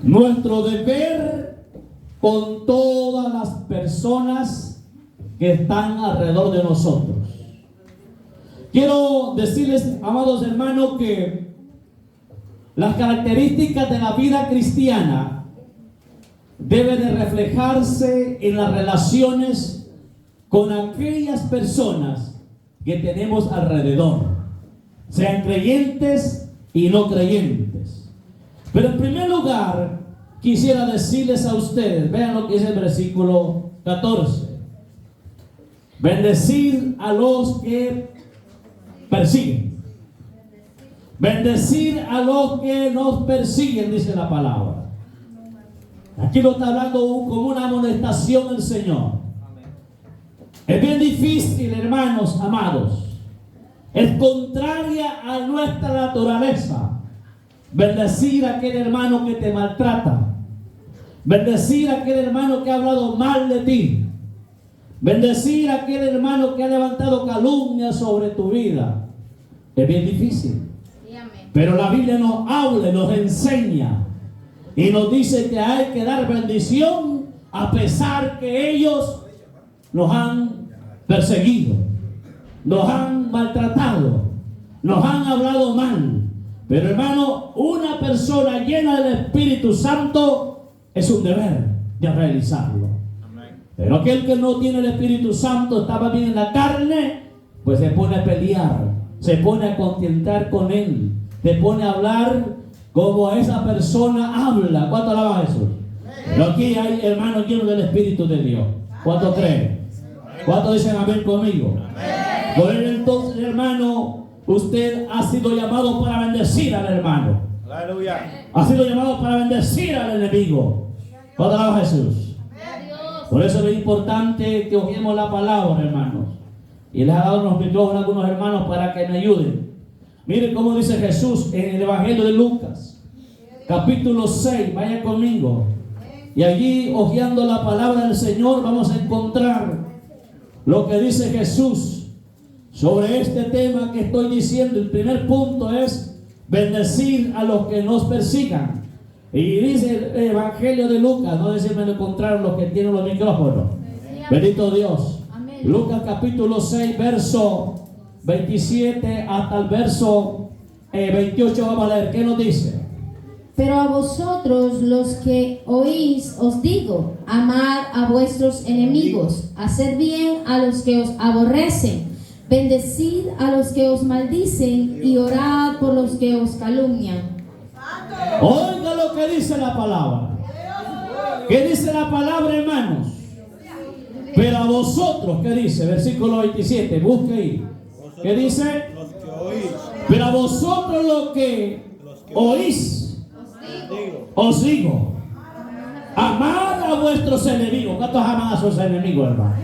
nuestro deber con todas las personas que están alrededor de nosotros. Quiero decirles, amados hermanos, que las características de la vida cristiana deben de reflejarse en las relaciones con aquellas personas que tenemos alrededor, sean creyentes y no creyentes. Pero en primer lugar, quisiera decirles a ustedes, vean lo que dice el versículo 14. Bendecid a los que persiguen. Bendecid a los que nos persiguen, dice la palabra. Aquí lo está hablando como una amonestación el Señor. Es bien difícil, hermanos amados. Es contraria a nuestra naturaleza bendecir a aquel hermano que te maltrata. Bendecir a aquel hermano que ha hablado mal de ti. Bendecir a aquel hermano que ha levantado calumnia sobre tu vida. Es bien difícil. Pero la Biblia nos habla, nos enseña y nos dice que hay que dar bendición a pesar que ellos nos han perseguido, nos han maltratado, nos han hablado mal. Pero hermano, una persona llena del Espíritu Santo es un deber de realizarlo. Pero aquel que no tiene el Espíritu Santo, estaba bien en la carne, pues se pone a pelear, se pone a contentar con él, se pone a hablar como esa persona habla. ¿Cuánto alaba a Jesús? Pero aquí hay hermanos llenos del Espíritu de Dios. ¿Cuánto creen? ¿Cuánto dicen amén conmigo? Por él entonces, hermano, usted ha sido llamado para bendecir al hermano. Aleluya. Ha sido llamado para bendecir al enemigo. ¿Cuánto alaba a Jesús? Por eso es importante que oigamos la palabra, hermanos. Y les ha dado unos micrófonos a algunos hermanos para que me ayuden. Miren cómo dice Jesús en el Evangelio de Lucas, capítulo 6. Vaya conmigo. Y allí, hojeando la palabra del Señor, vamos a encontrar lo que dice Jesús sobre este tema que estoy diciendo. El primer punto es bendecir a los que nos persigan. Y dice el Evangelio de Lucas, no decirme lo contrario los que tienen los micrófonos. Bendito Dios. Amén. Lucas capítulo 6, verso 27 hasta el verso 28 vamos a leer. ¿Qué nos dice? Pero a vosotros los que oís os digo, amad a vuestros enemigos, haced bien a los que os aborrecen, bendecid a los que os maldicen y orad por los que os calumnian. Oiga lo que dice la palabra. ¿Qué dice la palabra, hermanos? Pero a vosotros, ¿qué dice? Versículo 27, busque ahí. ¿Qué dice? Pero a vosotros los que oís, os digo, amad a vuestros enemigos. ¿Cuántos aman a sus enemigos, hermano?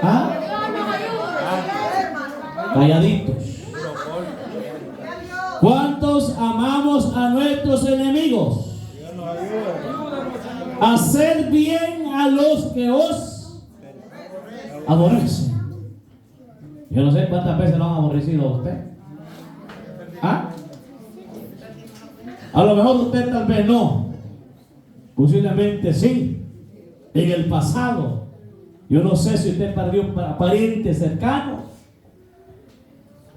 ¿Ah? Calladitos. ¿Cuántos amamos a nuestros enemigos? Hacer bien a los que os aborrecen. Yo no sé cuántas veces lo han aborrecido a usted. ¿Ah? A lo mejor usted tal vez no. Posiblemente sí. En el pasado. Yo no sé si usted perdió parientes cercanos.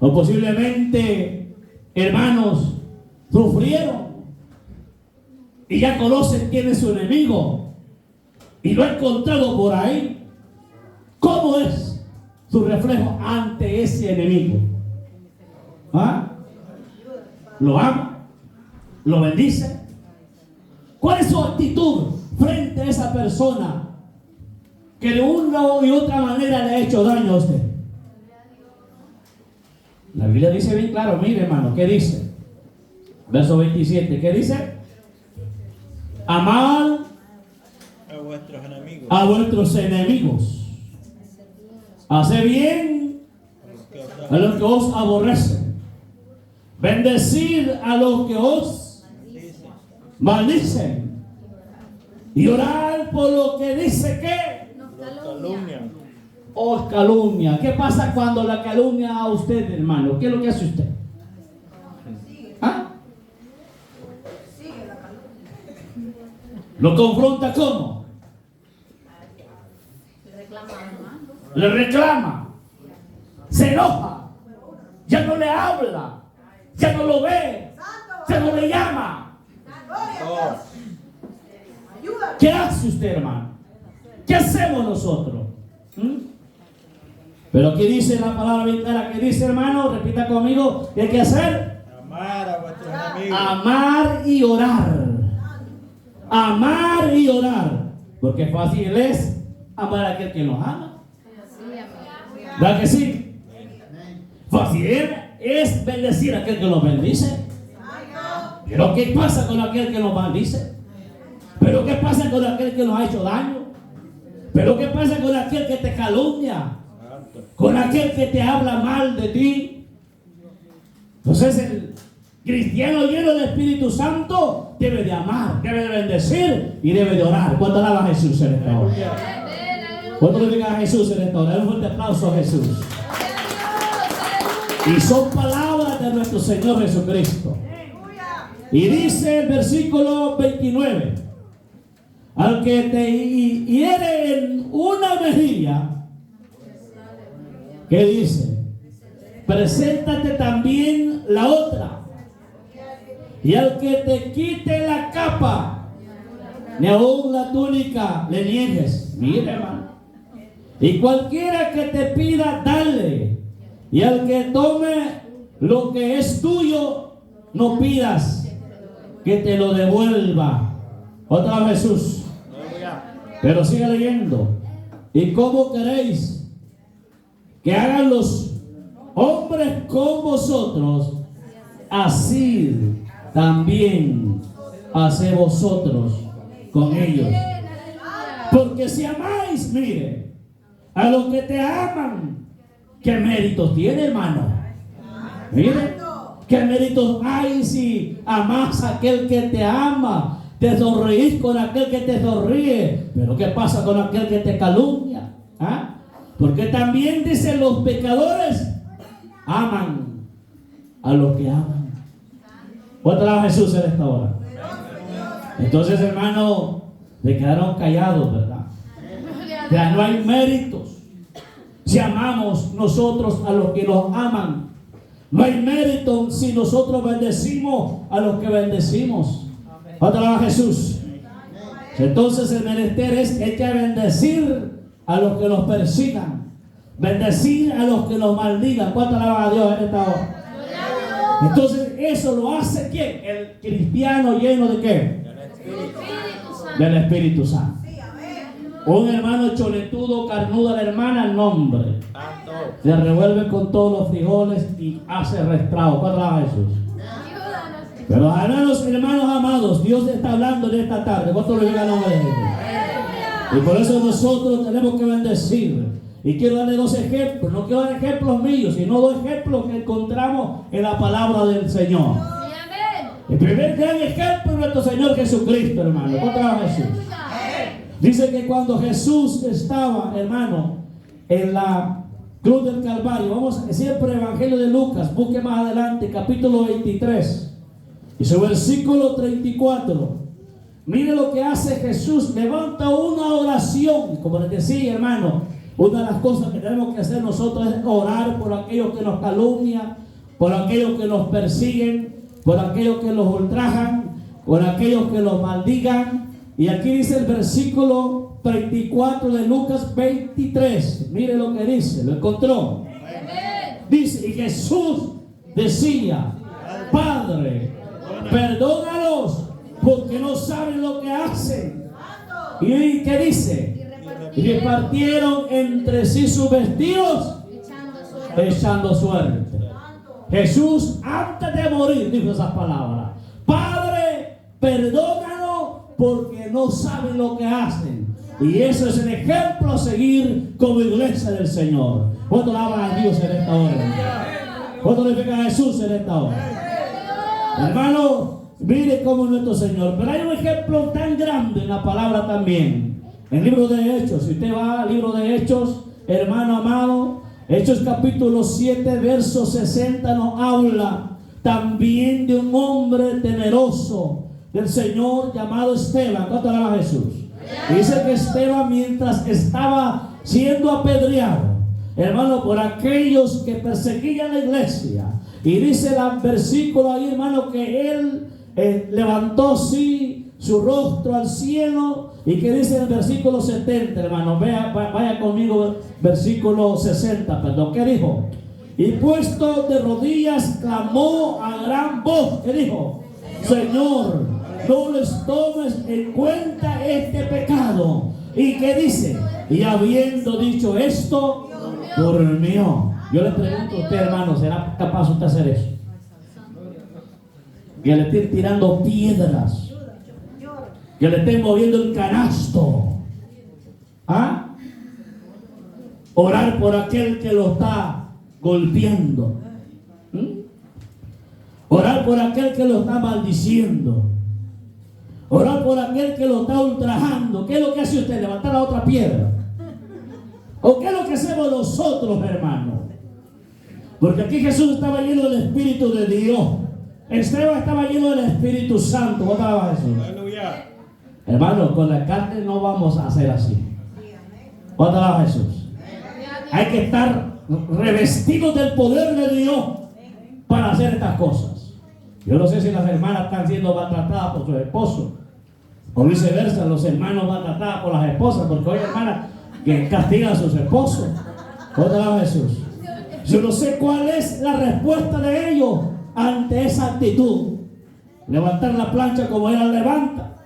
O posiblemente hermanos sufrieron. Y ya conocen quién es su enemigo. Y lo ha encontrado por ahí. ¿Cómo es su reflejo ante ese enemigo? ¿Ah? ¿Lo ama? ¿Lo bendice? ¿Cuál es su actitud frente a esa persona que de una y otra manera le ha hecho daño a usted? La Biblia dice bien claro, mire hermano, ¿qué dice? Verso 27, ¿qué dice? Amad a vuestros enemigos. A vuestros enemigos. Haced bien a los que os aborrecen. Bendecid a los que os maldicen. Y orad por lo que dice que Nos calumnian. os calumnia. ¿Qué pasa cuando la calumnia a usted, hermano? ¿Qué es lo que hace usted? ¿Ah? Lo confronta ¿cómo? Le reclama. Se enoja. Ya no le habla. Ya no lo ve. Ya no le llama. ¿Qué hace usted, hermano? ¿Qué hacemos nosotros? Pero aquí dice la palabra bien clara, que dice, hermano, repita conmigo, ¿qué hay que hacer? Amar a vuestros enemigos. Amar y orar. Amar y orar. Porque fácil es amar a aquel que nos ama. ¿Verdad que sí? Fácil es bendecir a aquel que nos bendice. Pero ¿qué pasa con aquel que nos maldice? ¿Pero qué pasa con aquel que nos ha hecho daño? ¿Pero qué pasa con aquel que te calumnia? Con aquel que te habla mal de ti. Entonces el cristiano lleno del Espíritu Santo debe de amar, debe de bendecir y debe de orar. ¿Cuánto alaba a Jesús en esta hora? ¿Cuánto le diga a Jesús en esta hora? Un fuerte aplauso a Jesús. Y son palabras de nuestro Señor Jesucristo. Y dice el versículo 29: al que te hiere en una mejilla, ¿qué dice? Preséntate también la otra. Y al que te quite la capa, ni aún la túnica le niegues. Mire, hermano. Y cualquiera que te pida, dale. Y al que tome lo que es tuyo, no pidas que te lo devuelva. Otra vez Jesús. Pero sigue leyendo. ¿Y cómo queréis que hagan los hombres con vosotros? Así también haced vosotros con ellos. Porque si amáis, mire, a los que te aman, ¿qué méritos tiene, hermano? Mire, ¿qué méritos hay si amas a aquel que te ama? Te sonreís con aquel que te sonríe. Pero ¿qué pasa con aquel que te calumnia? ¿Ah? Porque también dicen los pecadores aman a los que aman. ¿Cuánto Jesús en esta hora? Entonces, hermano, le quedaron callados, ¿verdad? Ya no hay méritos si amamos nosotros a los que nos aman. No hay mérito si nosotros bendecimos a los que bendecimos. ¿Cuánto Jesús? Entonces el menester es hay que bendecir a los que nos persigan, bendecir a los que nos maldigan. ¿Cuánto alaba a Dios en esta hora? Entonces eso lo hace ¿quién? El cristiano lleno de ¿qué? Del Espíritu Santo. Un hermano choletudo, carnuda, la hermana, el nombre se revuelve con todos los frijoles y hace restrago. ¿Cuánto alaba a Jesús? Pero hermanos amados, Dios está hablando en esta tarde. ¿Cuánto le diga el nombre de Jesús? Y por eso nosotros tenemos que bendecir. Y quiero darle dos ejemplos. No quiero dar ejemplos míos, sino dos ejemplos que encontramos en la palabra del Señor. El primer gran ejemplo es nuestro Señor Jesucristo, hermano. ¿Cuánto alaba a Jesús? Dice que cuando Jesús estaba, hermano, en la cruz del Calvario, vamos siempre Evangelio de Lucas, busque más adelante, capítulo 23. Y su versículo 34, mire lo que hace Jesús, levanta una oración, como les decía, hermano, una de las cosas que tenemos que hacer nosotros es orar por aquellos que nos calumnian, por aquellos que nos persiguen, por aquellos que nos ultrajan, por aquellos que nos maldigan. Y aquí dice el versículo 34 de Lucas 23, mire lo que dice, lo encontró. Dice, y Jesús decía, Padre, perdónalos porque no saben lo que hacen. ¿Y qué dice? Y repartieron entre sí sus vestidos echando suerte. Jesús antes de morir dijo esas palabras: Padre, perdónalos porque no saben lo que hacen. Y eso es el ejemplo a seguir como iglesia del Señor. ¿Cuánto alaban a Dios en esta hora? ¿Cuánto le pega a Jesús en esta hora? Hermano, mire cómo nuestro Señor. Pero hay un ejemplo tan grande en la palabra también. En el libro de Hechos, si usted va al libro de Hechos, hermano amado, Hechos capítulo 7, verso 60 nos habla también de un hombre temeroso, del Señor llamado Esteban. ¿Cuánto alaba a Jesús? Dice que Esteban, mientras estaba siendo apedreado, hermano, por aquellos que perseguían la iglesia, y dice el versículo ahí, hermano, que él levantó sí su rostro al cielo, y que dice en el versículo 70, hermano, vaya conmigo, versículo 60, perdón, ¿qué dijo? Y puesto de rodillas clamó a gran voz, ¿qué dijo? Señor, no les tomes en cuenta este pecado. ¿Y qué dice? Y habiendo dicho esto, durmió. Yo le pregunto a usted, hermano, ¿será capaz usted hacer eso? Que le estén tirando piedras, que le estén moviendo el canasto, ¿ah? Orar por aquel que lo está golpeando, orar por aquel que lo está maldiciendo, orar por aquel que lo está ultrajando. ¿Qué es lo que hace usted? ¿Levantar la otra piedra? ¿O qué es lo que hacemos nosotros, hermano? Porque aquí Jesús estaba lleno del Espíritu de Dios. Esteban estaba lleno del Espíritu Santo. ¿Cómo alaba Jesús? Aleluya. Hermano, con la carne no vamos a hacer así. ¿Cómo alaba Jesús? Hay que estar revestidos del poder de Dios para hacer estas cosas. Yo no sé si las hermanas están siendo maltratadas por sus esposos, o viceversa, los hermanos maltratados por las esposas, porque hay hermanas que castigan a sus esposos. ¿Cómo alaba Jesús? Yo no sé cuál es la respuesta de ellos ante esa actitud. Levantar la plancha como él la levanta,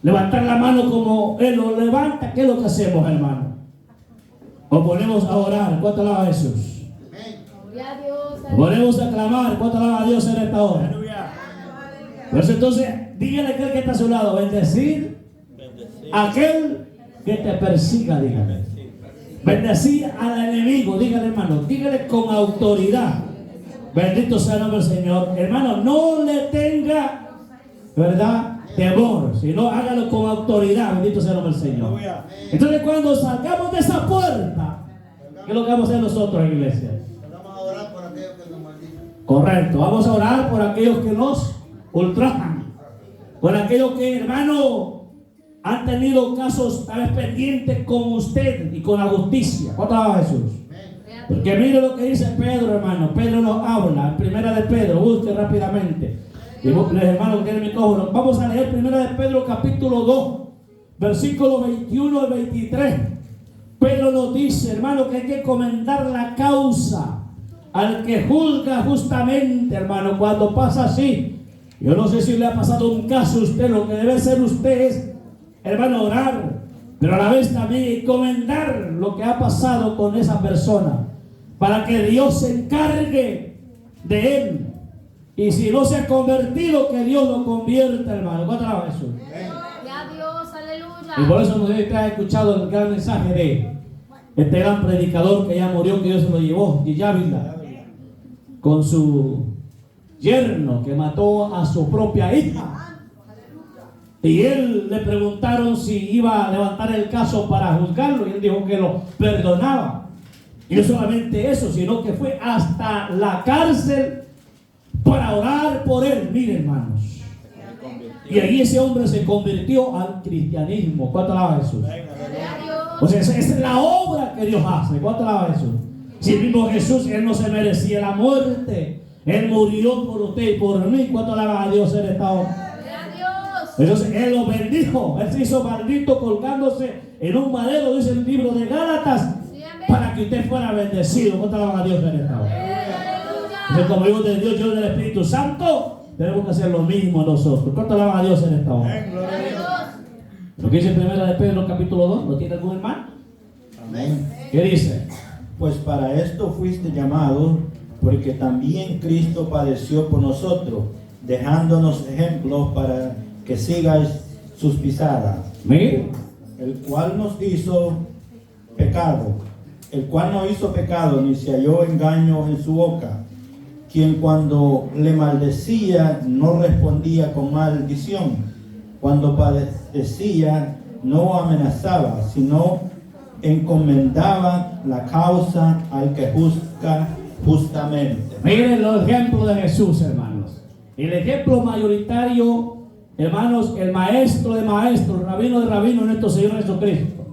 levantar la mano como él lo levanta. ¿Qué es lo que hacemos, hermano? O ponemos a orar. ¿Cuánto alaba a Jesús? Ponemos a clamar. ¿Cuánto alaba a Dios en esta hora? Aleluya. Pues entonces, dígale a aquel que está a su lado: bendecir a aquel que te persiga, dígale. Bendecir al enemigo, dígale, hermano, dígale con autoridad. Bendito sea el nombre del Señor. Hermano, no le tenga, ¿verdad?, temor, sino hágalo con autoridad. Bendito sea el nombre del Señor. Entonces, cuando salgamos de esa puerta, ¿qué es lo que vamos a hacer nosotros en iglesia? Vamos a orar por aquellos que nos maldicen. Correcto, vamos a orar por aquellos que nos ultrajan, por aquellos que, hermano, han tenido casos tal vez pendientes con usted y con la justicia. ¿Cuánto alaba a Jesús? Porque mire lo que dice Pedro, hermano. Pedro nos habla en primera de Pedro. Busque rápidamente. Y los hermanos que tienen micrófono, vamos a leer primera de Pedro capítulo 2, versículos 21 al 23. Pedro nos dice, hermano, que hay que encomendar la causa al que juzga justamente, hermano. Cuando pasa así, yo no sé si le ha pasado un caso a usted, lo que debe hacer usted es, hermano, orar, pero a la vez también encomendar lo que ha pasado con esa persona, para que Dios se encargue de él. Y si no se ha convertido, que Dios lo convierta, hermano. ¿Cuánto alaba Jesús? Ya Dios, aleluya. Y por eso no sé si usted ha escuchado el gran mensaje de este gran predicador que ya murió, que Dios se lo llevó, Yávila, con su yerno que mató a su propia hija. Y él le preguntaron si iba a levantar el caso para juzgarlo, y él dijo que lo perdonaba. Y no solamente eso, sino que fue hasta la cárcel para orar por él. Miren, hermanos, y ahí ese hombre se convirtió al cristianismo. ¿Cuánto alaba Jesús? O sea, esa es la obra que Dios hace. ¿Cuánto alaba Jesús? Si el mismo Jesús, él no se merecía la muerte, él murió por usted y por mí. ¿Cuánto alaba a Dios en esta hora? Entonces él lo bendijo, él se hizo maldito colgándose en un madero, dice el libro de Gálatas, para que usted fuera bendecido. ¿Cuánto alaba a Dios en esta hora? Entonces, como hijos de Dios, yo del Espíritu Santo, tenemos que hacer lo mismo nosotros. ¿Cuánto alaba a Dios en esta hora? Lo que dice primera de Pedro capítulo 2, ¿lo tiene algún hermano? Amén. ¿Qué dice? Pues para esto fuiste llamados, porque también Cristo padeció por nosotros, dejándonos ejemplos para que sigáis sus pisadas. Mire, El cual nos hizo pecado, el cual no hizo pecado, ni se halló engaño en su boca, quien cuando le maldecía no respondía con maldición, cuando padecía no amenazaba, sino encomendaba la causa al que juzga justamente. miren los ejemplos de Jesús, hermanos. el ejemplo mayoritario, hermanos, el maestro de maestros, el rabino de rabinos, nuestro Señor Jesucristo.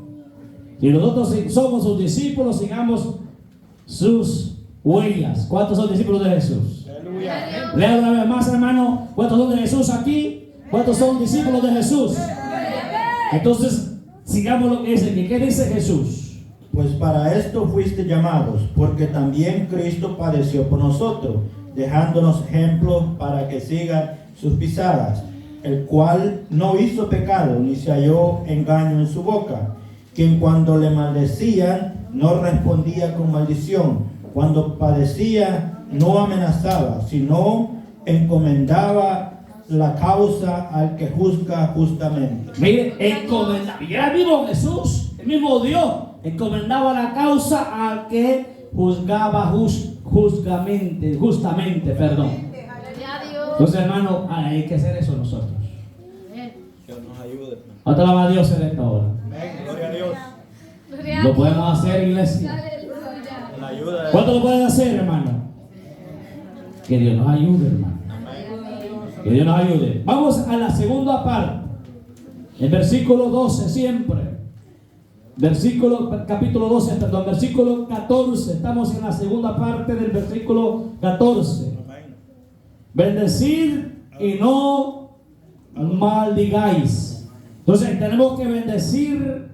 Si nosotros somos sus discípulos, sigamos sus huellas. ¿Cuántos son discípulos de Jesús? Aleluya. Lea una vez más, hermano. ¿Cuántos son de Jesús aquí? ¿Cuántos son discípulos de Jesús? Entonces, sigamos lo que dice aquí. ¿Qué dice Jesús? Pues para esto fuiste llamados, porque también Cristo padeció por nosotros, dejándonos ejemplos para que sigan sus pisadas, el cual no hizo pecado, ni se halló engaño en su boca, quien cuando le maldecían no respondía con maldición, cuando padecía no amenazaba, sino encomendaba la causa al que juzga justamente. Mire, encomendaba. Y era el mismo Jesús, el mismo Dios, encomendaba la causa al que juzgaba justamente, perdón. Entonces, hermano, hay que hacer eso nosotros. Dios nos ayude. Otra alaba a Dios en esta hora. Amén. Gloria a Dios. Lo podemos hacer, iglesia. La ayuda. ¿Cuánto lo pueden hacer, hermano? Que Dios nos ayude, hermano. Que Dios nos ayude. Vamos a la segunda parte. El versículo 12 siempre. Capítulo 12, perdón, versículo 14. Estamos en la segunda parte del versículo 14. Bendecid y no maldigáis. Entonces tenemos que bendecir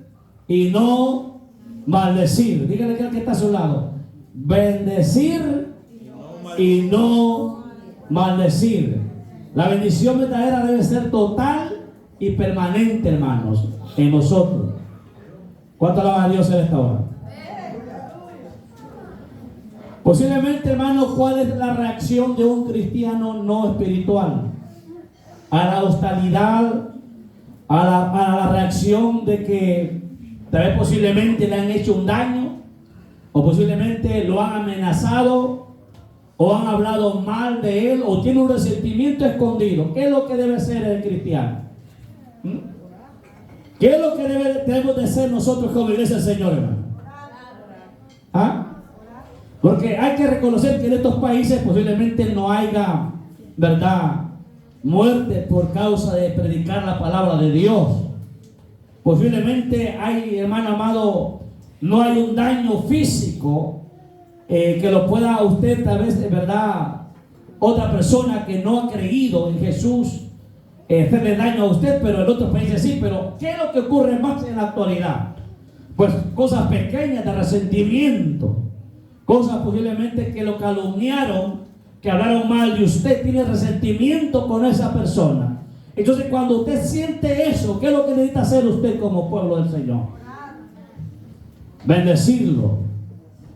y no maldecir. Dígale que está a su lado. Bendecir y no maldecir. La bendición verdadera debe ser total y permanente, hermanos, en nosotros. ¿Cuánto alaba a Dios en esta hora? Posiblemente, hermanos, ¿cuál es la reacción de un cristiano no espiritual? A la hostilidad, a la reacción de que tal vez posiblemente le han hecho un daño, o posiblemente lo han amenazado, o han hablado mal de él, o tiene un resentimiento escondido. ¿Qué es lo que debe ser el cristiano? ¿Qué es lo que debemos de ser nosotros como iglesia del Señor, hermano? ¿Ah? Porque hay que reconocer que en estos países posiblemente no haya, ¿verdad?, muerte por causa de predicar la palabra de Dios. Posiblemente hay, hermano amado, no hay un daño físico que lo pueda usted, tal vez, de verdad, otra persona que no ha creído en Jesús, hacerle daño a usted, pero en otros países sí. Pero ¿qué es lo que ocurre más en la actualidad? Pues cosas pequeñas de resentimiento, cosas posiblemente que lo calumniaron, que hablaron mal de usted, tiene resentimiento con esa persona. Entonces, cuando usted siente eso, ¿qué es lo que necesita hacer usted como pueblo del Señor? Bendecirlo.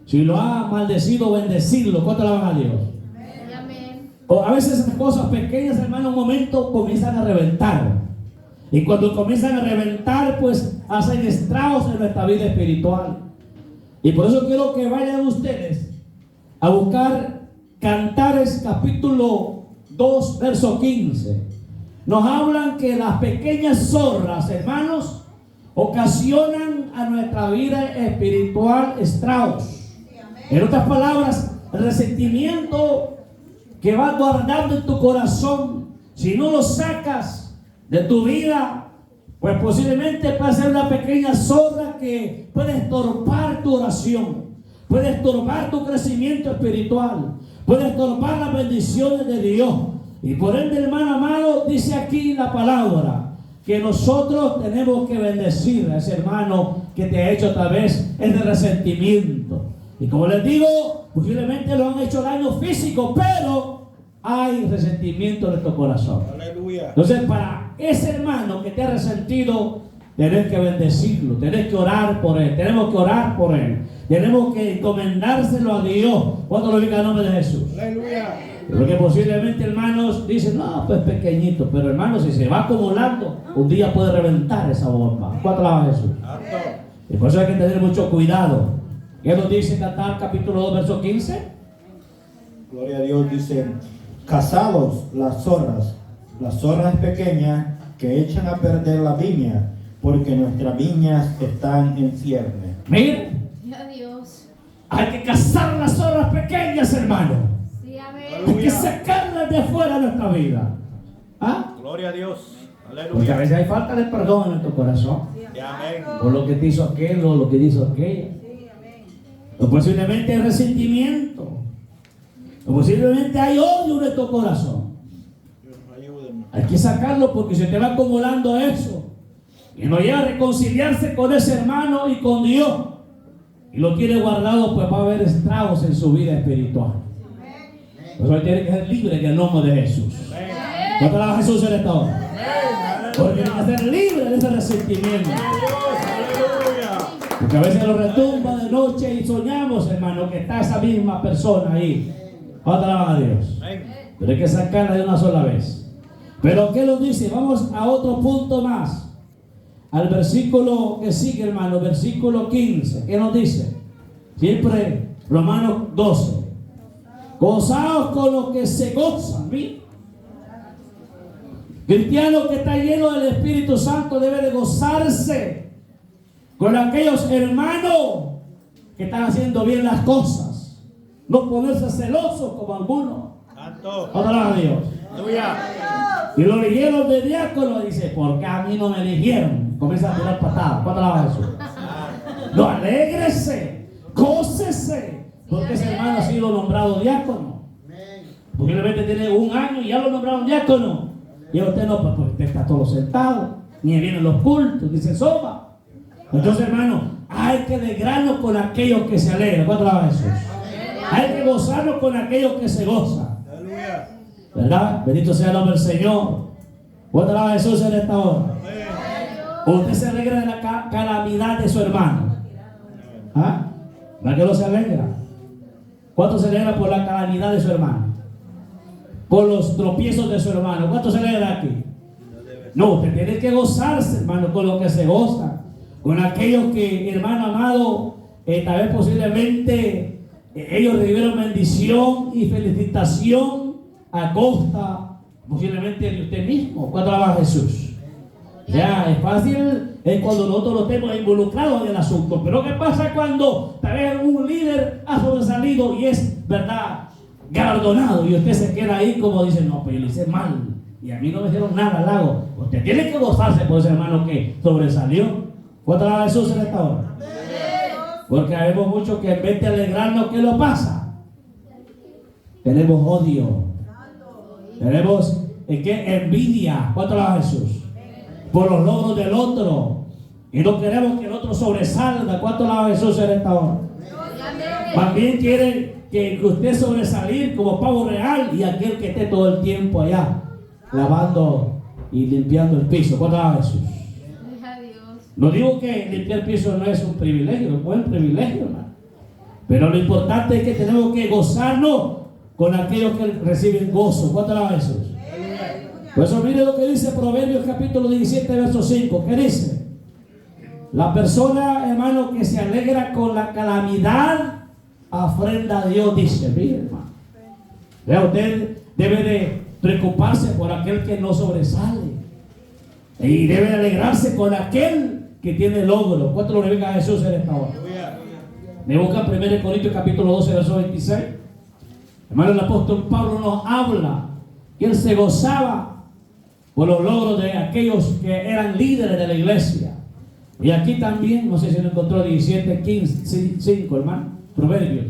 Si lo ha maldecido, bendecirlo. ¿Cuánto le van a Dios? O a veces esas cosas pequeñas, hermano, un momento comienzan a reventar. Y cuando comienzan a reventar, pues hacen estragos en nuestra vida espiritual. Y por eso quiero que vayan ustedes a buscar Cantares capítulo 2, verso 15. Nos hablan que las pequeñas zorras, hermanos, ocasionan a nuestra vida espiritual estragos. En otras palabras, el resentimiento que vas guardando en tu corazón, si no lo sacas de tu vida, pues posiblemente puede ser una pequeña zorra que puede estorbar tu oración, puede estorbar tu crecimiento espiritual, puede estorbar las bendiciones de Dios. Y por ende, hermano amado, dice aquí la palabra que nosotros tenemos que bendecir a ese hermano que te ha hecho tal vez ese resentimiento. Y como les digo, posiblemente lo han hecho daño físico, pero hay resentimiento en nuestro corazón. Aleluya. Entonces, para ese hermano que te ha resentido, tenés que bendecirlo, tenés que orar por él, tenemos que orar por él, tenemos que encomendárselo a Dios. ¿Cuánto lo diga el nombre de Jesús? Aleluya. Porque posiblemente, hermanos, dicen, no, pues pequeñito, pero hermanos, si se va acumulando, un día puede reventar esa bomba. ¿Cuánto la va Jesús? Y por eso hay que tener mucho cuidado. ¿Qué nos dice Cantar capítulo 2, verso 15? Gloria a Dios. Dice: casados las zorras pequeñas que echan a perder la viña, porque nuestras viñas están en cierne. Miren, hay que cazar las zorras pequeñas, hermano. Hay que sacarlas de afuera de nuestra vida. ¿Ah? Gloria a Dios. Porque a Aleluya. veces hay falta de perdón en nuestro corazón. Amén. Por lo que te hizo aquel o lo que te hizo aquella. O posiblemente hay resentimiento. O posiblemente hay odio en nuestro corazón. Hay que sacarlo porque se te va acumulando eso. Y no llega a reconciliarse con ese hermano y con Dios. Y lo tiene guardado, pues va a haber estragos en su vida espiritual. Por eso tiene que ser libre en el nombre de Jesús. ¿Cuánto alaba a Jesús en esta hora? Porque tiene que ser libre de ese resentimiento. Porque a veces lo retumba de noche y soñamos, hermano, que está esa misma persona ahí. ¿Cuánto alaba a Dios? Pero hay que sacarla de una sola vez. Pero ¿qué nos dice? Vamos a otro punto más. Al versículo que sigue, hermano, versículo 15. ¿Qué nos dice? Siempre Romanos 12. Gozaos con los que se gozan. ¿Sí? Cristiano que está lleno del Espíritu Santo debe de gozarse con aquellos hermanos que están haciendo bien las cosas. No ponerse celosos como algunos. Adorad a Dios. Y lo eligieron de diácono, dice, porque a mí no me eligieron. Comienza a tirar patadas. ¿Cuánto alaba a Jesús? No, alégrese, gócese, porque ese hermano ha sido nombrado diácono. Posiblemente tiene un año y ya lo nombraron diácono. Y usted no, pues usted está todo sentado, ni vienen los cultos, ni se soba. Entonces, hermano, hay que alegrarnos con aquellos que se alegran. ¿Cuánto alaba a Jesús? Hay que gozarnos con aquellos que se gozan. ¿Verdad? Bendito sea el nombre del Señor. ¿Cuánto alaba a Jesús en esta hora? Usted se alegra de la calamidad de su hermano. ¿Ah? ¿Para qué no se alegra? ¿Cuánto se alegra por la calamidad de su hermano? Por los tropiezos de su hermano. ¿Cuánto se alegra aquí? No, usted tiene que gozarse, hermano, con lo que se goza. Con aquellos que, hermano amado, tal vez posiblemente ellos recibieron bendición y felicitación a costa posiblemente de usted mismo. ¿Cuánto alaba a Jesús? Ya, es fácil cuando nosotros lo estemos involucrados en el asunto. Pero ¿qué pasa cuando tal vez un líder ha sobresalido y es, verdad, galardonado? Y usted se queda ahí como dice, no, pues yo lo hice mal. Y a mí no me hicieron nada, Lago. Usted tiene que gozarse por ese hermano que sobresalió. ¿Cuánto alaba a Jesús en esta hora? Porque vemos mucho que en vez de alegrarnos, ¿qué lo pasa? Tenemos odio. Tenemos envidia. ¿Cuánto alaba a Jesús? Por los logros del otro. Y no queremos que el otro sobresalga. ¿Cuánto alaba a Jesús en esta hora? También quiere que usted sobresalir como pavo real y aquel que esté todo el tiempo allá lavando y limpiando el piso. ¿Cuánto alaba a Jesús? No digo que limpiar el piso no es un privilegio, es un buen privilegio, hermano. Pero lo importante es que tenemos que gozarnos con aquellos que reciben gozo. ¿Cuánto alaba a Jesús? Por eso mire lo que dice Proverbios capítulo 17, verso 5. ¿Qué dice? La persona, hermano, que se alegra con la calamidad, ofrenda a Dios, dice. Mire, hermano. Vea, usted debe de preocuparse por aquel que no sobresale. Y debe de alegrarse con aquel que tiene logro. ¿Cuánto lo glorifica a Jesús en esta hora? Me buscan 1 Corintios capítulo 12, verso 26. Hermano, el apóstol Pablo nos habla que él se gozaba por los logros de aquellos que eran líderes de la iglesia. Y aquí también, no sé si lo encontró, 17, 15, 5, hermano, Proverbios.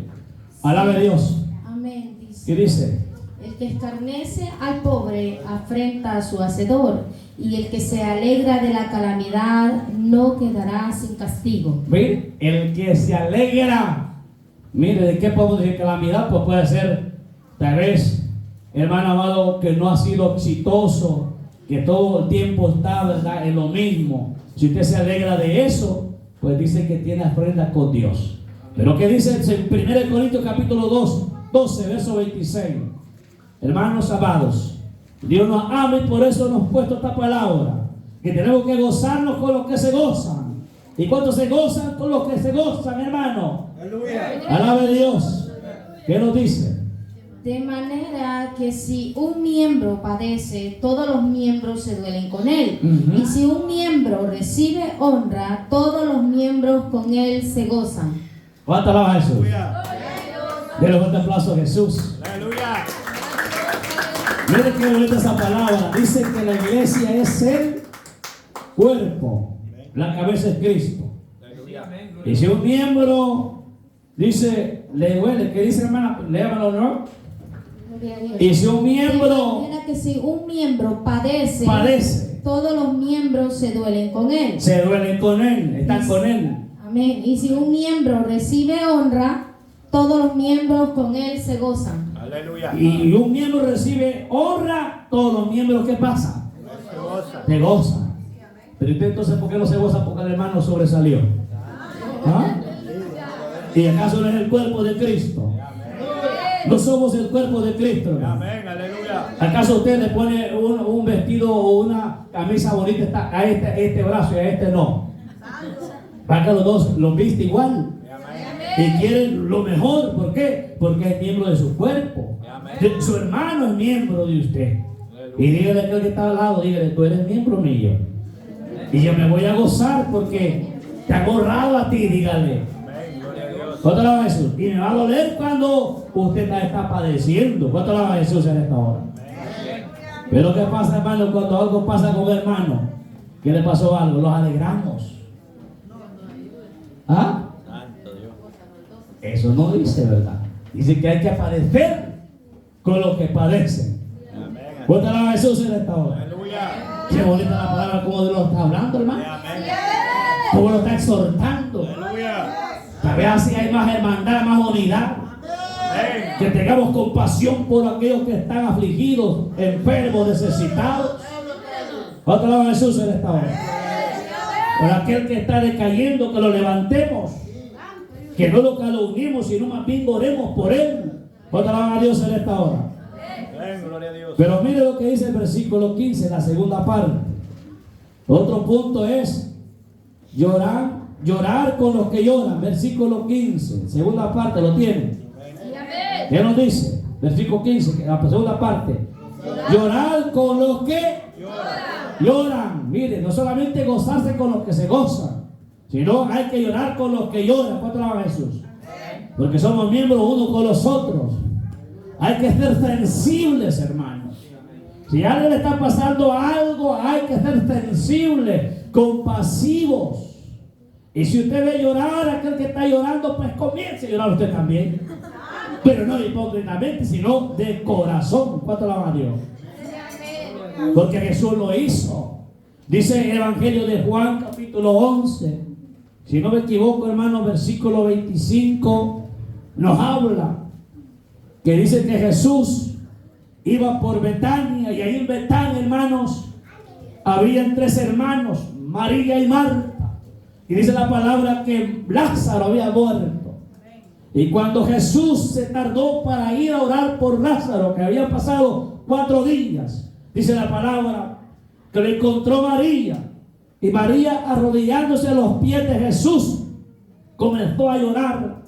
Alabe a Dios. Amén. Dice, ¿Qué dice? el que escarnece al pobre afrenta a su hacedor, y el que se alegra de la calamidad no quedará sin castigo. Mire, el que se alegra, mire, ¿de qué podemos decir calamidad? Pues puede ser, tal vez, hermano amado, que no ha sido exitoso, que todo el tiempo está, ¿verdad?, en lo mismo. Si usted se alegra de eso, pues dice que tiene ofrenda con Dios. Pero ¿qué dice en 1 Corintios capítulo 12, verso 26? Hermanos amados, Dios nos ama y por eso nos ha puesto esta palabra, que tenemos que gozarnos con los que se gozan. ¿Y cuántos se gozan? Con los que se gozan, hermano. Aleluya. Alabe a Dios. ¿Qué nos dice? De manera que si un miembro padece, todos los miembros se duelen con él. Y si un miembro recibe honra, todos los miembros con él se gozan. ¿Cuánto alaba a Jesús? Denle un fuerte aplauso a Jesús. Aleluya. Mire qué bonita esa palabra. Dice que la iglesia es el cuerpo. La cabeza es Cristo. Y si un miembro dice, le duele, ¿qué dice, hermana? Léamelo, ¿no? Y si un miembro Mira que si un miembro padece, todos los miembros se duelen con él. Se duelen con él, están con él. Amén. Y si un miembro recibe honra, todos los miembros con él se gozan. Aleluya. Y un miembro recibe honra, todos los miembros, ¿qué pasa? Se gozan. Pero usted entonces, ¿por qué no se goza? Porque el hermano sobresalió. ¿Ah? ¿Y acaso no es el cuerpo de Cristo? No somos el cuerpo de Cristo, hermano. Amén, aleluya. ¿Acaso usted le pone un vestido o una camisa bonita a este brazo y a este no? Para que los dos los viste igual. Y quieren lo mejor. ¿Por qué? Porque es miembro de su cuerpo. Su hermano es miembro de usted. Y dígale a aquel que está al lado, dígale, tú eres miembro mío. Y yo me voy a gozar porque te ha borrado a ti, dígale. ¿Cuánto alaba a Jesús? Y me va a doler cuando usted está padeciendo. ¿Cuánto alaba a Jesús en esta hora? Pero ¿qué pasa, hermano? Cuando algo pasa con el hermano, ¿qué le pasó algo? Los alegramos. ¿Ah? Eso no dice, ¿verdad? Dice que hay que padecer con los que padecen. ¿Cuánto alaba a Jesús en esta hora? Qué bonita la palabra, como Dios lo está hablando, hermano. Como lo está exhortando. A ver si hay más hermandad, más unidad. Que tengamos compasión por aquellos que están afligidos, enfermos, necesitados. ¿Cuánto alaba a Jesús en esta hora? Por aquel que está decayendo, que lo levantemos. Que no lo calumniemos, sino más bien oremos por él. ¿Cuánto alaba a Dios en esta hora? Pero mire lo que dice el versículo 15, la segunda parte. Otro punto es llorar con los que lloran. Versículo 15, segunda parte, ¿lo tienen? ¿Qué nos dice? Versículo 15, la segunda parte. Llorar con los que lloran. Mire, no solamente gozarse con los que se gozan, sino hay que llorar con los que lloran. ¿Cuánto alaba Jesús? Porque somos miembros unos con los otros. Hay que ser sensibles, hermanos. Si a alguien le está pasando algo, hay que ser sensibles, compasivos. Y si usted ve llorar a aquel que está llorando, pues comience a llorar usted también. Pero no hipócritamente, sino de corazón. ¿Cuánto alaba a Dios? Porque Jesús lo hizo. Dice el Evangelio de Juan, capítulo 11. Si no me equivoco, hermano, versículo 25 nos habla que dice que Jesús iba por Betania, y ahí en Betania, hermanos, habían 3 hermanos, María y Marta, y dice la palabra que Lázaro había muerto. Y cuando Jesús se tardó para ir a orar por Lázaro, que había pasado 4 días, dice la palabra que lo encontró María, y María, arrodillándose a los pies de Jesús, comenzó a llorar.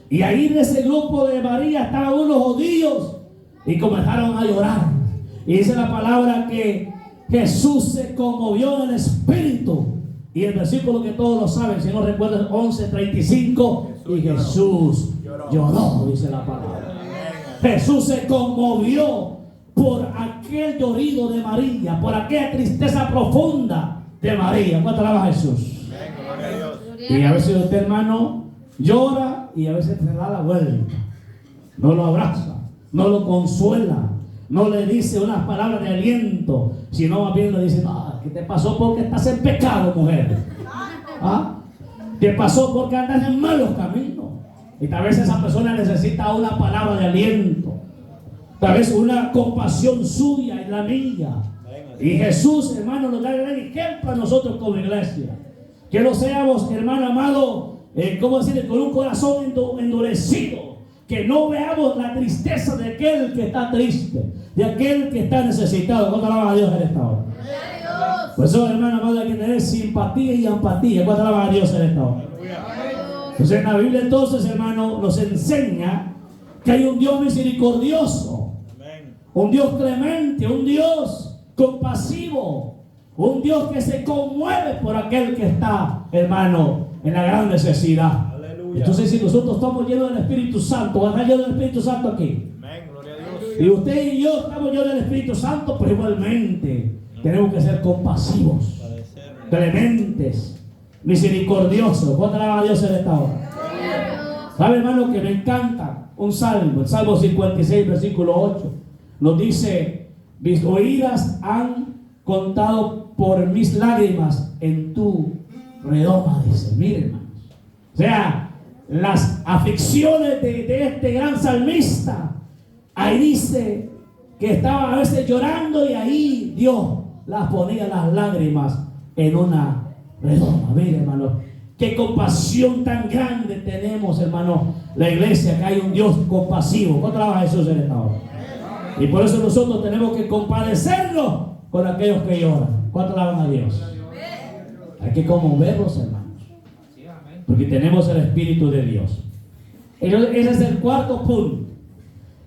Y ahí en ese grupo de María estaban unos judíos y comenzaron a llorar. Y dice la palabra que Jesús se conmovió en el espíritu. Y el versículo que todos lo saben, si no recuerdan, 11:35, y Jesús lloró, dice la palabra. Jesús se conmovió por aquel llorido de María, por aquella tristeza profunda de María. ¿Cuánto alaba a Jesús? Y a veces usted, hermano, llora y a veces se da la vuelta. No lo abraza, no lo consuela, no le dice unas palabras de aliento, sino más bien le dice, no, ¿qué te pasó porque estás en pecado, mujer? ¿Ah? ¿Te pasó porque andas en malos caminos? Y tal vez esa persona necesita una palabra de aliento, tal vez una compasión suya y la mía. Y Jesús, hermano, nos da el gran ejemplo a nosotros como iglesia. Que no seamos, hermano amado, ¿cómo decirle? Con un corazón endurecido. Que no veamos la tristeza de aquel que está triste, de aquel que está necesitado. ¿Cuánto alaba a Dios en esta hora? Por eso, hermano amado, hay que tener simpatía y empatía. ¿Cuánto alaba a Dios en esta hora? Entonces, en la Biblia, entonces, hermano, nos enseña que hay un Dios misericordioso, un Dios clemente, un Dios compasivo, un Dios que se conmueve por aquel que está, hermano, en la gran necesidad. Aleluya. Entonces, si nosotros estamos llenos del Espíritu Santo, ¿va a estar lleno del Espíritu Santo aquí? Amén, gloria a Dios. Y usted y yo estamos llenos del Espíritu Santo, pero igualmente tenemos que ser compasivos, clementes, misericordiosos. ¿Cuánto alaba a Dios en esta hora? ¿Sabe, hermano, que me encanta un salmo? El Salmo 56, versículo 8. Nos dice: mis oídas han contado por mis lágrimas en tu redoma. Dice, mire, hermanos. O sea, las aflicciones de este gran salmista, ahí dice que estaba a veces llorando y ahí Dios las ponía las lágrimas en una redoma. Mire, hermano, qué compasión tan grande tenemos, hermano, la iglesia, que hay un Dios compasivo. ¿Cuánto alaba a Jesús en esta hora? Y por eso nosotros tenemos que compadecernos con aquellos que lloran. ¿Cuánto alaban a Dios? Hay que conmoverlos, hermanos, porque tenemos el Espíritu de Dios. Ese es el cuarto punto.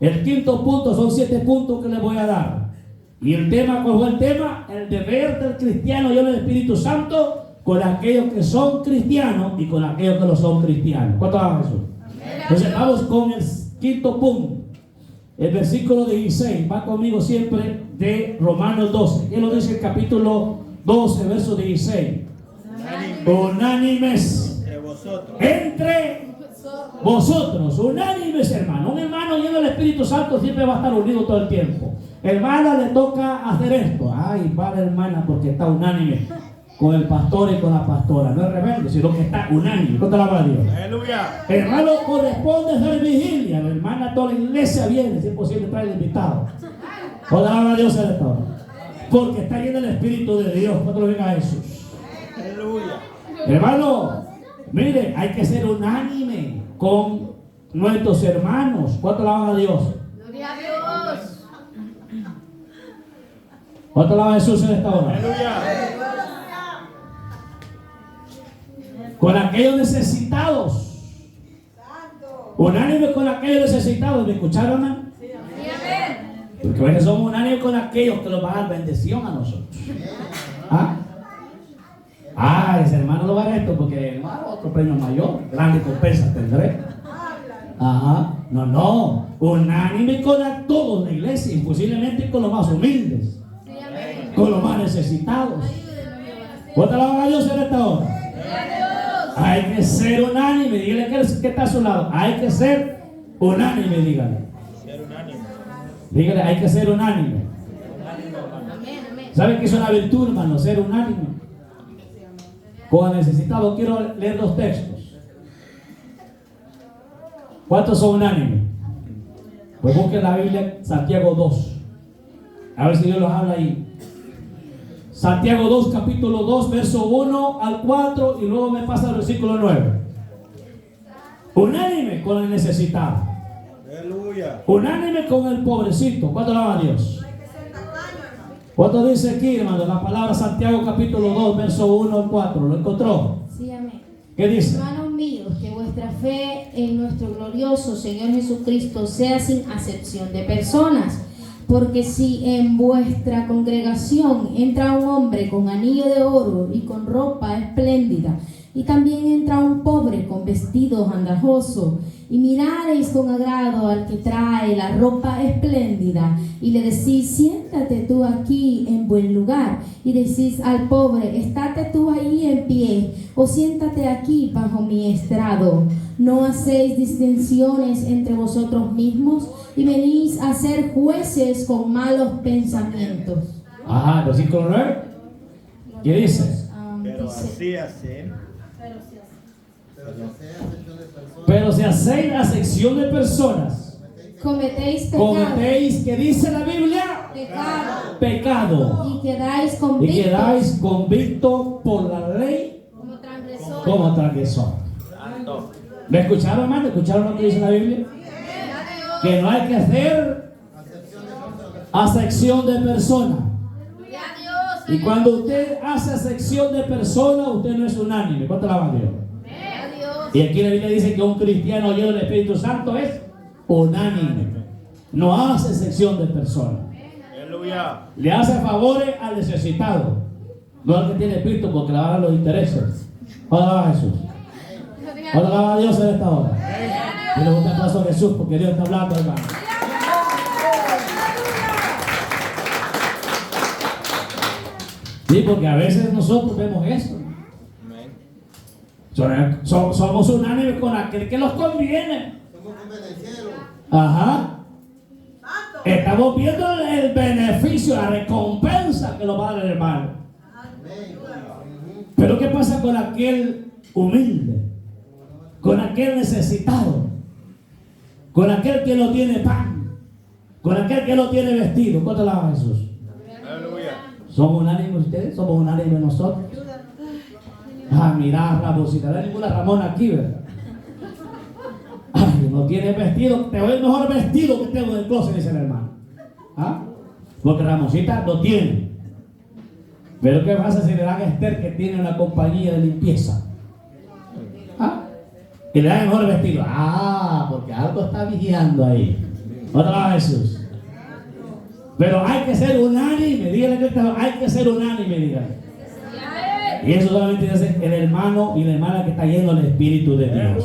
El quinto punto, son 7 puntos que les voy a dar. Y el tema, ¿cuál fue el tema? El deber del cristiano y el Espíritu Santo con aquellos que son cristianos y con aquellos que no son cristianos. ¿Cuánto alaban a Jesús? Entonces vamos con el quinto punto. El versículo 16, va conmigo siempre, de Romanos 12. ¿Qué lo dice el capítulo 12, verso 16? Unánimes entre vosotros. Unánimes, hermano. Un hermano lleno del Espíritu Santo siempre va a estar unido todo el tiempo. Hermana, le toca hacer esto. Ay, para hermana, porque está unánime con el pastor y con la pastora. No es rebelde, sino que está unánime. ¿Cuánto alaba a Dios? Aleluya. Hermano, corresponde hacer vigilia. La hermana, toda la iglesia viene, si es posible, trae el invitado. ¿Cuánto alaba a Dios en esta hora? Porque está lleno del Espíritu de Dios. ¿Cuánto lo venga a Jesús? Aleluya. Hermano, mire, hay que ser unánime con nuestros hermanos. ¿Cuánto alaban a Dios? Gloria a Dios. ¿Cuánto alaba a Jesús en esta hora? Aleluya. Con aquellos necesitados. Unánime con aquellos necesitados. ¿Me escucharon, hermano? Porque a veces somos unánimes con aquellos que nos van a dar bendición a nosotros. Ese hermano lo va a dar esto porque hermano, otro premio mayor, gran recompensa tendré. No. Unánime con a todos la iglesia, y posiblemente con los más humildes, con los más necesitados. ¿Cuánto alaban a Dios en esta hora? Hay que ser unánime. Dígale que está a su lado. Hay que ser unánime, dígale. Dígale, hay que ser unánime. ¿Saben que es una virtud, hermano? Ser unánime. Con el necesitado, quiero leer 2 textos. ¿Cuántos son unánimes? Pues busquen la Biblia, Santiago 2. A ver si Dios los habla ahí. Santiago 2, capítulo 2, verso 1 al 4, y luego me pasa al versículo 9. Unánime con el necesitado. Aleluya. Unánime con el pobrecito. ¿Cuánto alaba a Dios? ¿Cuánto dice aquí, hermano? La palabra Santiago capítulo 2, verso 1 al 4. ¿Lo encontró? Sí, amén. ¿Qué dice? Hermanos míos, que vuestra fe en nuestro glorioso Señor Jesucristo sea sin acepción de personas. Porque si en vuestra congregación entra un hombre con anillo de oro y con ropa espléndida, y también entra un pobre con vestido andrajoso, y mirareis con agrado al que trae la ropa espléndida, y le decís, siéntate tú aquí en buen lugar, y decís al pobre, estate tú ahí en pie, o siéntate aquí bajo mi estrado. ¿No hacéis distinciones entre vosotros mismos y venís a ser jueces con malos pensamientos? Versículo 9. ¿Qué dice? Pero así hacen. Pero si hacéis acepción de personas, cometéis pecado. cometéis, ¿qué dice la Biblia? Pecado. Y quedáis convictos por la ley como transgresores. como transgresor. ¿Me escucharon, hermano? ¿Escucharon lo que dice la Biblia? Que no hay que hacer acepción de personas. Y cuando usted hace acepción de personas, usted no es unánime. ¿Cuánto la van a Dios? Y aquí la Biblia dice que un cristiano lleno del Espíritu Santo es unánime. No hace excepción de personas. Aleluya. Le hace favores al necesitado, no al que tiene Espíritu, porque le van a dar los intereses. ¿Cuándo va Jesús? ¿Cuándo va a Dios en esta hora? Quiero un aplauso a Jesús porque Dios está hablando, hermano. Sí, porque a veces nosotros vemos eso. Somos unánimes con aquel que nos conviene. Somos convenencieros. Ajá. Estamos viendo el beneficio, la recompensa que nos va a dar el hermano. Pero ¿qué pasa con aquel humilde? Con aquel necesitado. Con aquel que no tiene pan. Con aquel que no tiene vestido. ¿Cuánto alaba a Jesús? ¿Somos unánimes ustedes? ¿Somos unánimes nosotros? Ah, mirá, Ramoncita, no hay ninguna Ramona aquí, ¿verdad? Ay, no tiene vestido, te doy el mejor vestido que tengo en el closet, dice el hermano. ¿Ah? Porque Ramoncita no tiene. Pero ¿qué pasa si le dan a Esther, que tiene una compañía de limpieza? ¿Ah? Y le dan el mejor vestido. Ah, porque algo está vigilando ahí. Otra vez Jesús. Pero hay que ser unánime, dígale que hay que ser unánime, dígale. Y eso solamente dice el hermano y la hermana que está lleno del Espíritu de Dios.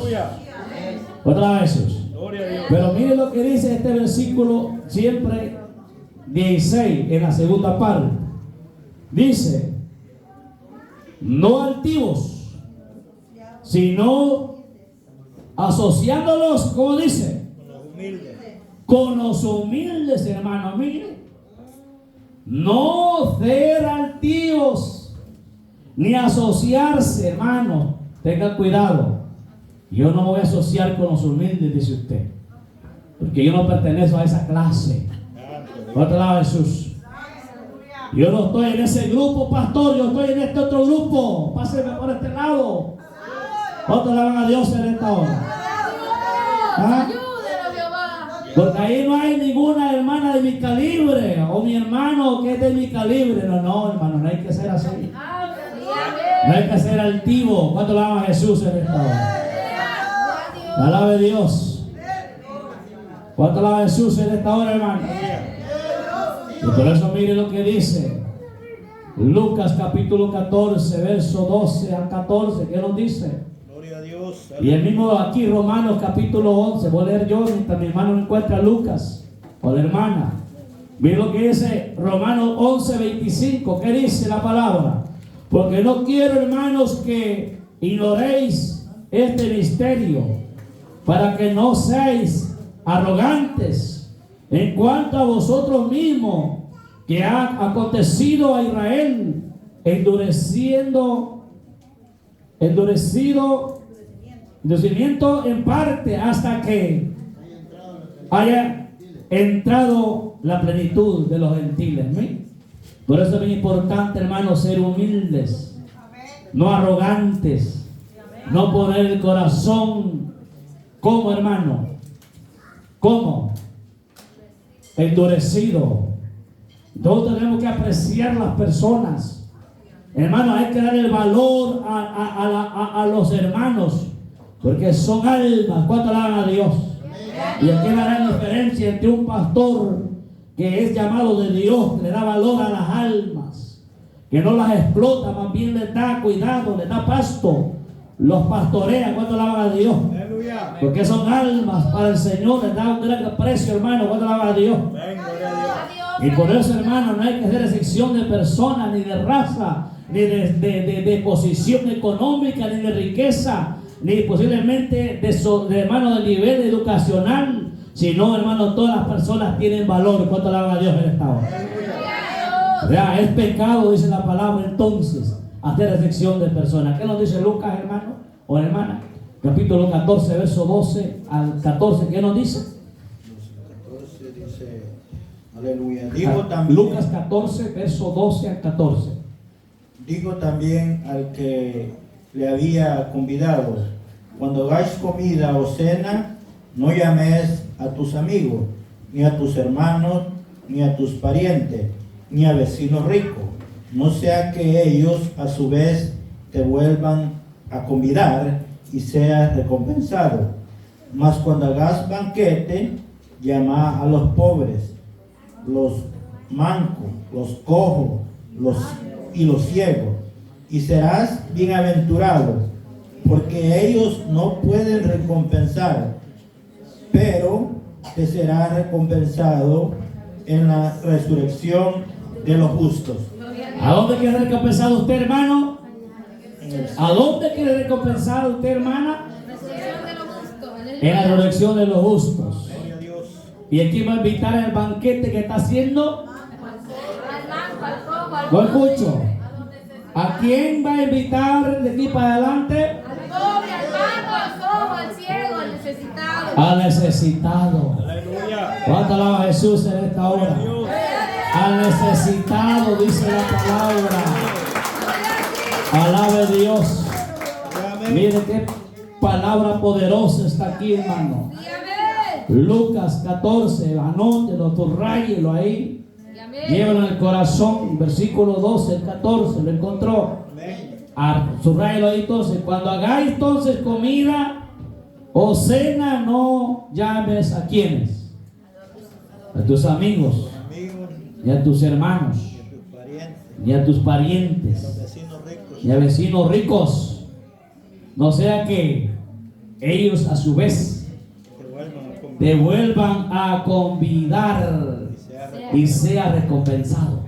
Otra vez Jesús. Pero mire lo que dice este versículo siempre 16 en la segunda parte. Dice, no altivos, sino asociándolos, ¿cómo dice? Con los humildes, hermano. Mire, no ser altivos ni asociarse, hermano. Tengan cuidado. Yo no me voy a asociar con los humildes, dice usted, porque yo no pertenezco a esa clase. Otro lado, Jesús. Yo no estoy en ese grupo, pastor. Yo estoy en este otro grupo. Pásenme por este lado. Otro lado a Dios en esta hora. ¿Ah? Porque ahí no hay ninguna hermana de mi calibre o mi hermano que es de mi calibre. No, hermano, no hay que ser así. No hay que ser altivo. ¿Cuánto le ama a Jesús en esta hora? Alabe Dios. ¿Cuánto le ama a Jesús en esta hora, hermano? Y por eso mire lo que dice Lucas capítulo 14, verso 12 al 14. ¿Qué nos dice? Gloria a Dios. Y el mismo aquí, Romanos capítulo 11. Voy a leer yo mientras mi hermano encuentra Lucas o la hermana. Mire lo que dice Romanos 11, 25. ¿Qué dice la palabra? Porque no quiero, hermanos, que ignoréis este misterio, para que no seáis arrogantes en cuanto a vosotros mismos, que ha acontecido a Israel, endurecimiento en parte, hasta que haya entrado la plenitud de los gentiles. ¿Sí? Por eso es muy importante, hermanos, ser humildes, no arrogantes, no poner el corazón como, hermano, como endurecido. Nosotros tenemos que apreciar las personas, hermano. Hay que dar el valor a los hermanos, porque son almas. ¿Cuánto alaban a Dios? Y aquí la gran diferencia entre un pastor que es llamado de Dios, que le da valor a las almas, que no las explota, más bien les da cuidado, les da pasto, los pastorea. ¿Cuánto alaban a Dios? Porque son almas para el Señor, les da un gran precio, hermano. ¿Cuánto alaban a Dios? Y por eso, hermano, no hay que hacer excepción de personas, ni de raza, ni de posición económica, ni de riqueza, ni posiblemente de hermano, de nivel educacional, sino, hermano, todas las personas tienen valor. ¿Cuánto alaban a Dios en esta hora? Vea, es pecado, dice la palabra, entonces, hacer excepción de personas. ¿Qué nos dice Lucas, hermano o hermana? Capítulo 14, verso 12 al 14. ¿Qué nos dice? 14 dice, aleluya. Digo también, Lucas 14, verso 12 al 14. Digo también al que le había convidado, cuando hagáis comida o cena, no llames a tus amigos, ni a tus hermanos, ni a tus parientes, ni a vecinos ricos, no sea que ellos a su vez te vuelvan a convidar y seas recompensado. Mas cuando hagas banquete, llama a los pobres, los mancos, los cojos, y los ciegos, y serás bienaventurado, porque ellos no pueden recompensar, pero te será recompensado en la resurrección de los justos. ¿A dónde quiere recompensar usted, hermano? ¿A dónde quiere recompensar usted, hermana? En la resurrección de los justos. ¿Y aquí va a invitar al banquete que está haciendo? No escucho. ¿A quién va a invitar de aquí para adelante? Al pobre, al manco, al cojo, al ciego, al necesitado. Al necesitado. ¿Cuánto alaba a Jesús en esta hora? Al necesitado, dice la palabra. Alabe a Dios. Mire qué palabra poderosa está aquí, hermano. Lucas 14, anótelo, subrayelo ahí. Llévalo en el corazón, versículo 12, el 14, lo encontró. Subrayelo ahí entonces. Cuando hagáis entonces comida o cena, no llames a quienes. A tus amigos, ni a tus hermanos, ni a tus parientes, ni a vecinos ricos. No sea que ellos a su vez te vuelvan a convidar y sea recompensado.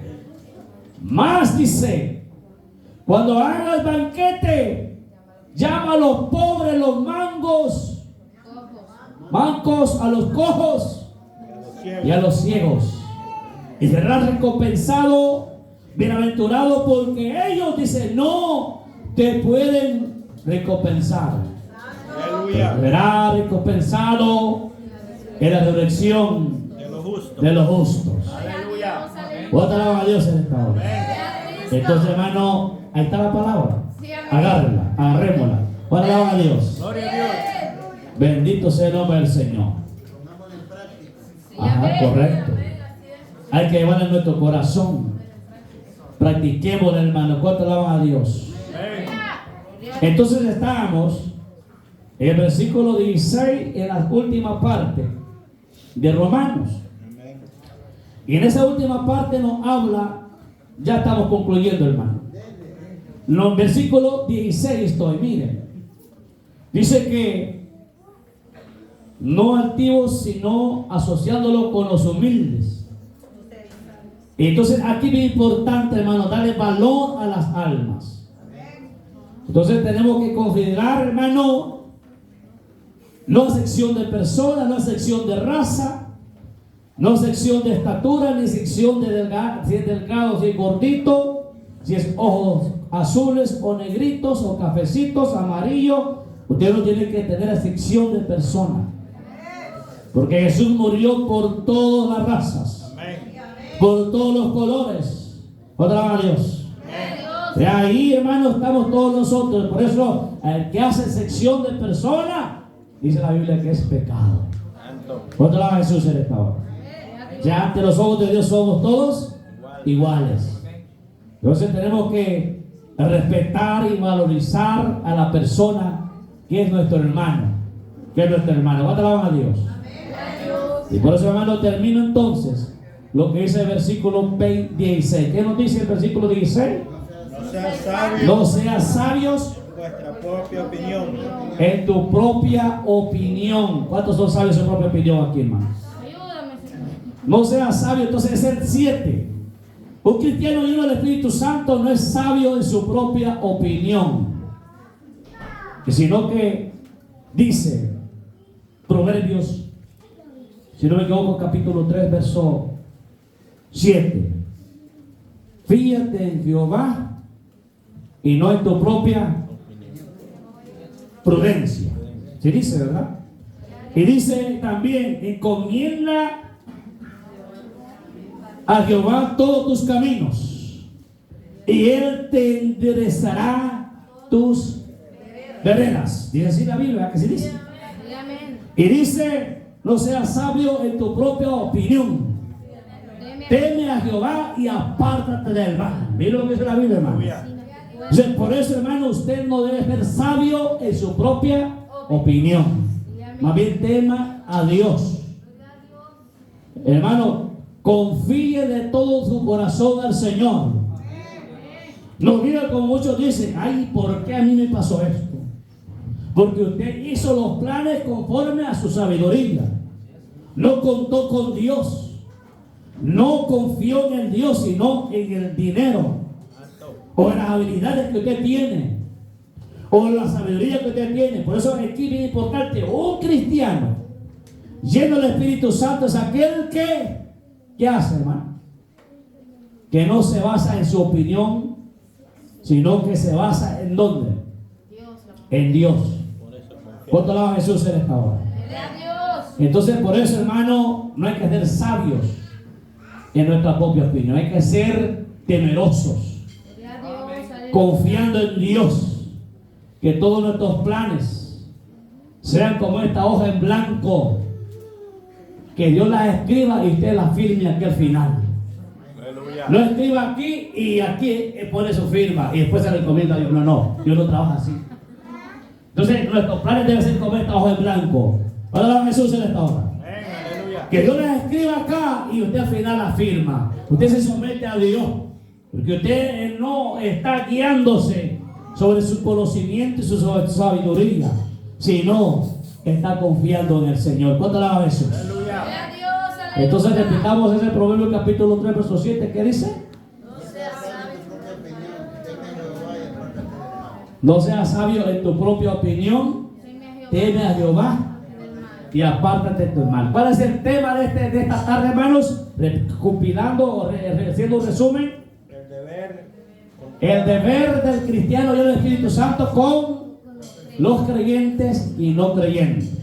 Más dice, cuando hagas banquete, llama a los pobres, los mancos, a los cojos y a los ciegos, y serás recompensado, bienaventurado, porque ellos, dice, no te pueden recompensar. Será recompensado en la resurrección de los justos. Otra a Dios en esta hora. Entonces, hermano, ahí está la palabra. Agárrenla, agarrémosla. Alaba a Dios. Bendito sea el nombre del Señor. Ajá, correcto. Hay que llevarla en nuestro corazón. Practiquemos, hermano. ¿Cuánto alaban a Dios? Entonces estamos en el versículo 16, en la última parte de Romanos. Y en esa última parte nos habla, ya estamos concluyendo, hermano. En el versículo 16 estoy, miren. Dice que no altivos, sino asociándolo con los humildes. Entonces aquí es importante, hermano, darle valor a las almas. Entonces tenemos que considerar, hermano, no sección de personas, no sección de raza, no sección de estatura, ni sección de delgado, si es delgado, si es gordito, si es ojos azules o negritos o cafecitos, amarillos. Usted no tiene que tener sección de personas, porque Jesús murió por todas las razas, por todos los colores. Otra vez Dios. De ahí, hermano, estamos todos nosotros. Por eso, el que hace sección de personas, dice la Biblia que es pecado. Otra vez Jesús en esta hora. Ya ante los ojos de Dios somos todos iguales. Entonces tenemos que respetar y valorizar a la persona que es nuestro hermano. Que es nuestro hermano. ¿Cuánto alaban a Dios? Y por eso, hermano, termino entonces lo que dice el versículo 16. ¿Qué nos dice el versículo 16? No seas sabios vuestra propia opinión. En tu propia opinión. ¿Cuántos son sabios en su propia opinión aquí, hermano? No seas sabio, entonces es el 7. Un cristiano lleno del Espíritu Santo no es sabio en su propia opinión, sino que dice Proverbios, si no me equivoco, capítulo 3, verso 7. Fíjate en Jehová y no en tu propia prudencia. ¿Sí dice, verdad? Y dice también, encomienda a Jehová todos tus caminos y Él te enderezará tus veredas. Dice así la Biblia, que se dice. Y dice, no seas sabio en tu propia opinión. Teme a Jehová y apártate del mal. Mira lo que dice la Biblia, hermano. Entonces, por eso, hermano, usted no debe ser sabio en su propia opinión. Más bien tema a Dios. Hermano, confíe de todo su corazón al Señor. No diga como muchos dicen, ay, ¿por qué a mí me pasó esto? Porque usted hizo los planes conforme a su sabiduría. No contó con Dios. No confió en el Dios, sino en el dinero. o en las habilidades que usted tiene, o en la sabiduría que usted tiene. Por eso es aquí bien importante, un cristiano lleno del Espíritu Santo es aquel que, ¿qué hace, hermano? Que no se basa en su opinión, sino que se basa en ¿dónde? En Dios. ¿Cuánto alaba a Jesús en esta hora? Entonces, por eso, hermano, no hay que ser sabios en nuestra propia opinión. Hay que ser temerosos, confiando en Dios, que todos nuestros planes sean como esta hoja en blanco, que Dios las escriba y usted las firme aquí al final. No escriba aquí y aquí pone su firma y después se recomienda a Dios. No, Dios no trabaja así. Entonces, nuestros planes deben ser como esta hoja en blanco. Ahora Jesús en esta hora. Que Dios las escriba acá y usted al final la firma. Usted se somete a Dios, porque usted no está guiándose sobre su conocimiento y su sabiduría, sino que está confiando en el Señor. ¿Cuánto alaba a Jesús? Entonces repitamos ese Proverbio capítulo 3 verso 7. ¿Qué dice? No seas sabio en tu propia opinión, teme a Jehová y apártate de tu mal. ¿Cuál es el tema de esta tarde, hermanos? Compilando o haciendo un resumen. El deber del cristiano y del Espíritu Santo con los creyentes y no creyentes.